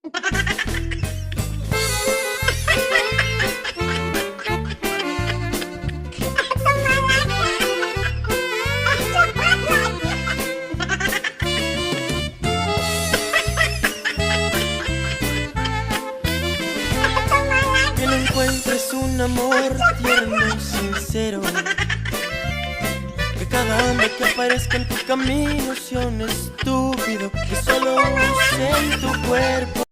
Que no encuentres un amor tierno y sincero, que cada hombre que aparezca en tu camino sea un estúpido que solo use en tu cuerpo.